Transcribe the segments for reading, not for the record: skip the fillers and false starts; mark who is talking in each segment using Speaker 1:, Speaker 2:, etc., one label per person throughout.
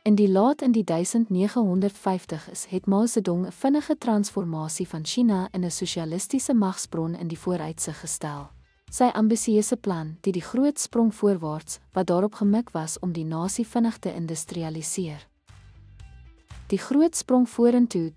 Speaker 1: In die laat in die 1950s het Mao Zedong 'n vinnige transformasie van China in 'n sosialistiese magsbron in die vooruitsig gestel. Sy ambisieuse plan, die groot sprong voorwaarts, wat daarop gemik was om die nasie vinnig te industrialiseer. Die groot sprong vorentoe 1958-1962,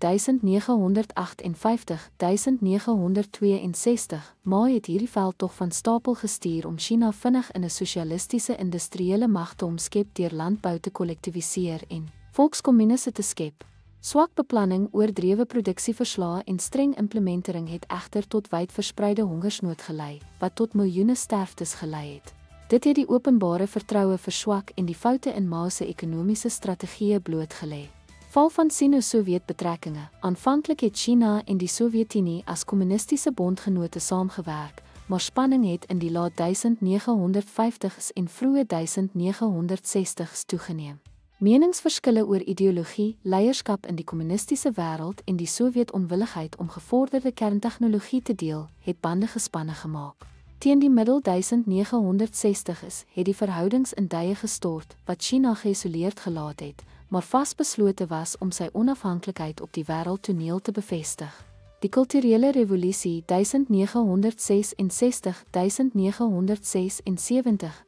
Speaker 1: Mao het hierdie veldtog van stapel gestuur om China vinnig in 'n sosialistiese industriële mag te omskep deur landbou te kollektiviseer en volkskommuniste te skep. Swak beplanning, oordrewe produksieverslae en streng implementering het egter tot wydverspreide hongersnood gelei, wat tot miljoene sterftes gelei het. Dit het die openbare vertroue verswak en die foute in Mao se ekonomiese strategieë blootgelê. Val van Sino-Sowjet betrekkinge. Aanvanklik het China en die Sowjetunie as kommunistiese bondgenote saamgewerk, maar spanning het in die laat 1950s en vroeë 1960s toegeneem. Meningsverskille oor ideologie, leierskap in die kommunistiese wêreld en die Sowjet-onwilligheid om gevorderde kerntegnologie te deel, het bande gespanne gemaak. Teen die middel 1960s het die verhoudings in duie gestort, wat China geïsoleerd gelaat het, maar vasbeslote was om sy onafhanklikheid op die wêreldtoneel te bevestig. Die kulturele revolusie 1966-1976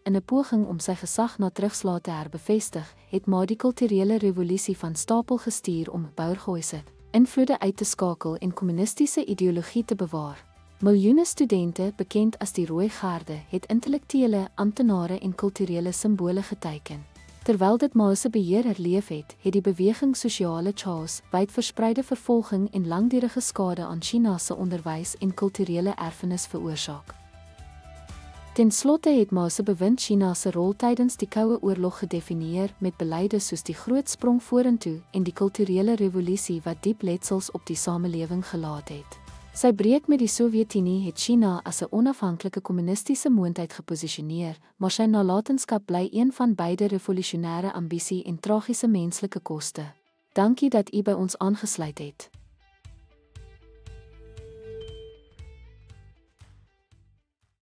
Speaker 1: in 'n poging om sy gesag na terugslae te herbevestig, het Mao die kulturele revolusie van stapel gestuur om bourgeoise invloede uit te skakel en kommunistiese ideologie te bewaar. Miljoene studente, bekend as die Rooi Garde, het intellektuele, amptenare en kulturele simbole geteken. Terwyl dit Mao se beheer herleef het, het die beweging sosiale chaos, wydverspreide vervolging en langdurige skade aan China se onderwys en kulturele erfenis veroorsaak. Ten slotte het Mao se bewind China se rol tydens die Koue Oorlog gedefinieer met beleide soos die groot sprong vorentoe en die kulturele revolusie wat diep letsels op die samelewing gelaat het. Sy breek met die Sowjetunie het China as 'n onafhanklike kommunistiese moondheid geposisioneer, maar sy nalatenskap bly een van beide revolusionêre ambisie en tragiese menslike koste. Dankie dat u by ons aangesluit het.